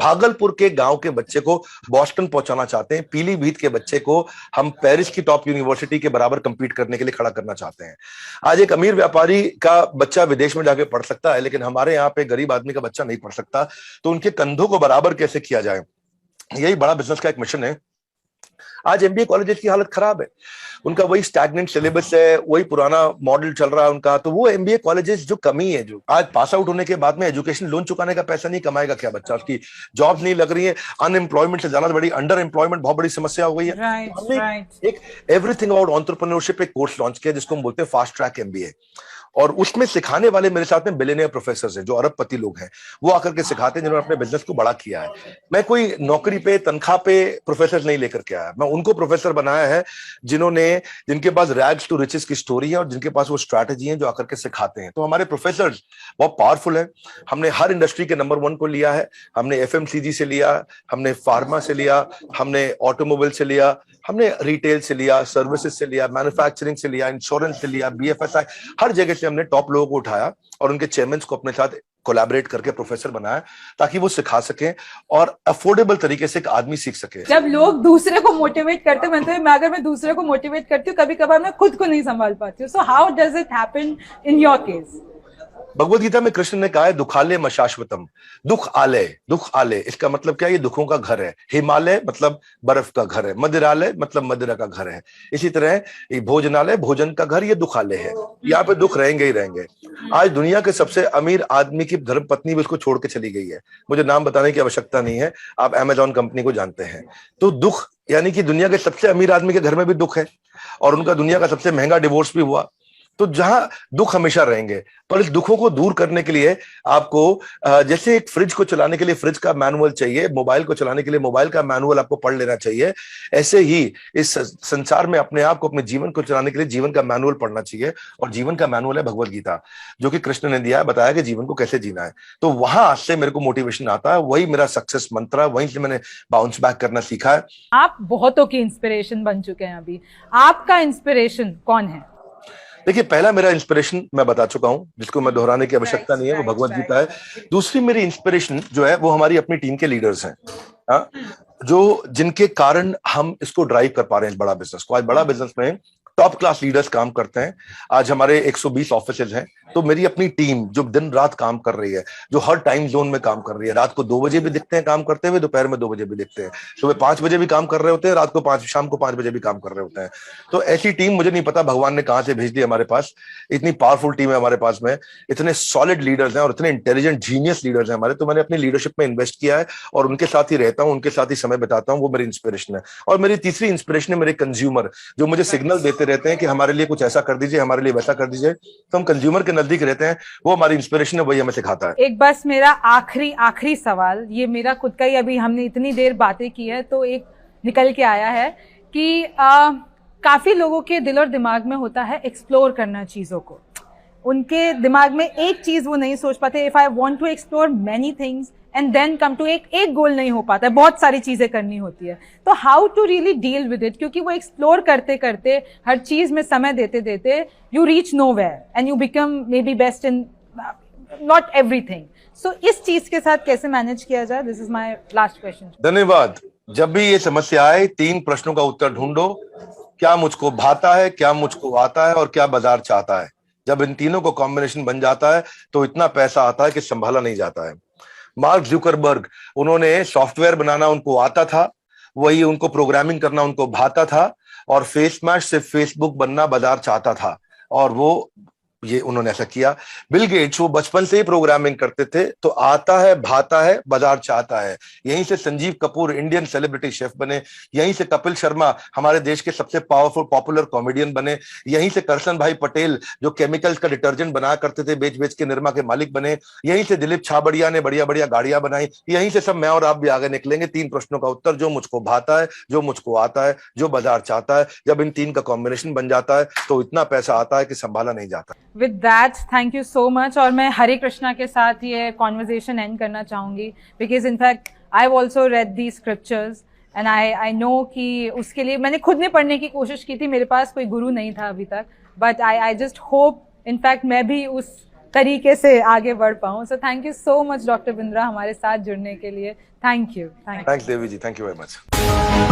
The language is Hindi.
भागलपुर के गांव के बच्चे को बॉस्टन पहुंचाना चाहते हैं, पीलीभीत के बच्चे को हम पेरिस की टॉप यूनिवर्सिटी के बराबर कंपीट करने के लिए खड़ा करना चाहते हैं। आज एक अमीर व्यापारी का बच्चा विदेश में जाके पढ़ सकता है, लेकिन हमारे यहाँ पे गरीब आदमी का बच्चा नहीं पढ़ सकता। तो उनके कंधों को बराबर कैसे किया जाए, यही बड़ा बिजनेस का एक मिशन है। आज एमबीए कॉलेजेस की हालत खराब है, उनका वही स्टैग्नेंट सिलेबस है, वही पुराना मॉडल चल रहा है उनका। तो वो एमबीए कॉलेजेस जो कमी है, जो आज पास आउट होने के बाद में एजुकेशन लोन चुकाने का पैसा नहीं कमाएगा क्या बच्चा, उसकी जॉब नहीं लग रही है, अनएम्प्लॉयमेंट से ज्यादा बड़ी अंडर एम्प्लॉयमेंट बहुत बड़ी समस्या हो गई है। एक एवरीथिंग अबाउट एंटरप्रेन्योरशिप एक कोर्स लॉन्च किया जिसको हम बोलते हैं फास्ट ट्रैक एमबीए, और उसमें सिखाने वाले मेरे साथ में बिलियनियर प्रोफेसर हैं जो अरबपति लोग हैं, वो आकर के सिखाते हैं जिन्होंने अपने बिजनेस को बड़ा किया है। मैं कोई नौकरी पे तनख्वाह पे प्रोफेसर नहीं लेकर के आया, मैं उनको प्रोफेसर बनाया है जिनके पास रैग्स टू रिचेस की स्टोरी है और जिनके पास वो स्ट्रैटेजी है जो आकर के सिखाते हैं। तो हमारे प्रोफेसर बहुत पावरफुल है। हमने हर इंडस्ट्री के नंबर 1 को लिया है, हमने एफएमसीजी से लिया, हमने फार्मा से लिया, हमने ऑटोमोबाइल से लिया, हमने रिटेल से लिया, सर्विसेज से लिया, मैन्युफैक्चरिंग से लिया, इंश्योरेंस से लिया, बीएफएसआई, हर जगह से हमने टॉप लोगों को उठाया और उनके चेयरमैन को अपने साथ कोलैबोरेट करके प्रोफेसर बनाया ताकि वो सिखा सके और अफोर्डेबल तरीके से एक आदमी सीख सके। जब लोग दूसरे को मोटिवेट करते हैं, अगर मैं दूसरे को मोटिवेट करती हूँ, कभी कभार मैं खुद को नहीं संभाल पाती हूँ। So how does it happen in your case? Bhagavad Gita में कृष्ण ने कहा है दुखालय मशाश्वतम, दुख आलय इसका मतलब क्या है? ये दुखों का घर है। हिमालय मतलब बर्फ का घर है, मदिरालय मतलब मदिरा का घर है। इसी तरह ये भोजनालय भोजन का घर, ये दुखालय है, यहाँ पे दुख रहेंगे ही रहेंगे। आज दुनिया के सबसे अमीर आदमी की धर्मपत्नी भी उसको छोड़ के चली गई है, मुझे नाम बताने की आवश्यकता नहीं है, आप अमेजॉन कंपनी को जानते हैं। तो दुख यानी कि दुनिया के सबसे अमीर आदमी के घर में भी दुख है और उनका दुनिया का सबसे महंगा डिवोर्स भी हुआ। तो जहां दुख हमेशा रहेंगे, पर इस दुखों को दूर करने के लिए आपको जैसे एक फ्रिज को चलाने के लिए फ्रिज का मैनुअल चाहिए, मोबाइल को चलाने के लिए मोबाइल का मैनुअल आपको पढ़ लेना चाहिए, ऐसे ही इस संसार में अपने आप को, अपने जीवन को चलाने के लिए जीवन का मैनुअल पढ़ना चाहिए। और जीवन का मैनुअल है भगवद गीता, जो कि कृष्ण ने दिया है, बताया कि जीवन को कैसे जीना है। तो वहां से मेरे को मोटिवेशन आता है, वही मेरा सक्सेस मंत्र है, वहीं से मैंने बाउंस बैक करना सीखा है। आप बहुतों की इंस्पिरेशन बन चुके हैं, अभी आपका इंस्पिरेशन कौन है? देखिए, पहला मेरा इंस्पिरेशन मैं बता चुका हूं, जिसको मैं दोहराने की आवश्यकता नहीं है, वो भगवद गीता है। दूसरी मेरी इंस्पिरेशन जो है वो हमारी अपनी टीम के लीडर्स हैं, जो जिनके कारण हम इसको ड्राइव कर पा रहे हैं, बड़ा बिजनेस को। आज बड़ा बिजनेस में टॉप क्लास लीडर्स काम करते हैं। आज हमारे 120 ऑफिसेज हैं, तो मेरी अपनी टीम जो दिन रात काम कर रही है, जो हर टाइम जोन में काम कर रही है, रात को 2 बजे भी दिखते हैं काम करते हुए, दोपहर में 2 बजे भी दिखते हैं, सुबह 5 बजे भी काम कर रहे होते हैं, रात को शाम को 5 बजे भी काम कर रहे होते हैं। तो ऐसी टीम मुझे नहीं पता भगवान ने कहां से भेज दी हमारे पास। इतनी पावरफुल टीम है हमारे पास में, इतने सॉलिड लीडर्स हैं और इतने इंटेलिजेंट जीनियस लीडर्स हैं हमारे। तो मैंने अपनी लीडरशिप में इन्वेस्ट किया है और उनके साथ ही रहता हूं, उनके साथ ही समय बिताता हूं, वो मेरी इंस्पिरेशन है। और मेरी तीसरी इंस्पिरेशन है मेरे कंज्यूमर, जो मुझे सिग्नल देते रहते हैं कि हमारे लिए कुछ ऐसा कर दीजिए, हमारे लिए वैसा कर दीजिए। तो हम कंज्यूमर के नजदीक रहते हैं, वो हमारी इंस्पिरेशन है, वही हमें सिखाता है। एक बस मेरा आखिरी सवाल, ये मेरा खुद का ही, अभी हमने इतनी देर बातें की है तो एक निकल के आया है कि काफी लोगों के दिल और दिमाग में होता है एक्सप्लोर करना चीजों को, उनके दिमाग में एक चीज वो नहीं सोच पाते। If I want to explore many things and then come to एक गोल नहीं हो पाता है, बहुत सारी चीजें करनी होती है। तो how to really deal with it, क्योंकि वो एक्सप्लोर करते करते, हर चीज में समय देते देते, you reach nowhere and you become maybe best in not everything. So इस चीज के साथ कैसे मैनेज किया जाए? This is my last question. धन्यवाद। जब भी ये समस्या आए, 3 प्रश्नों का उत्तर ढूंढो। क्या मुझको भाता है, क्या मुझको आता है और क्या बाजार चाहता है। जब इन तीनों को कॉम्बिनेशन बन जाता है तो इतना पैसा आता है कि संभाला नहीं जाता है। मार्क ज़ुकरबर्ग, उन्होंने सॉफ्टवेयर बनाना उनको आता था, वही उनको प्रोग्रामिंग करना उनको भाता था, और फेस मैश से फेसबुक बनना बाजार चाहता था, और वो ये उन्होंने ऐसा किया। बिल गेट्स, वो बचपन से ही प्रोग्रामिंग करते थे, तो आता है, भाता है, बाजार चाहता है। यहीं से Sanjeev Kapoor Indian celebrity chef बने, यहीं से कपिल शर्मा हमारे देश के सबसे पावरफुल पॉपुलर कॉमेडियन बने, यहीं से करसन भाई पटेल जो केमिकल्स का डिटर्जेंट बनाया करते थे बेच बेच के निरमा के मालिक बने, यहीं से दिलीप छाबड़िया ने बढ़िया बढ़िया गाड़ियां बनाई, यहीं से सब मैं और आप भी आगे निकलेंगे। 3 प्रश्नों का उत्तर, जो मुझको भाता है, जो मुझको आता है, जो बाजार चाहता है। जब इन 3 का कॉम्बिनेशन बन जाता है तो इतना पैसा आता है कि संभाला नहीं जाता। With that, thank you so much। और मैं हरे कृष्णा के साथ ये कॉन्वर्जेशन एंड करना चाहूंगी, because in fact I have also red the scriptures and I know कि उसके लिए मैंने खुद ने पढ़ने की कोशिश की थी, मेरे पास कोई गुरु नहीं था अभी तक, but I just hope, in fact मैं भी उस तरीके से आगे बढ़ पाऊँ। So thank you so much doctor Bindra हमारे साथ जुड़ने के लिए। Thank you. Thanks Devi ji, thank you very much.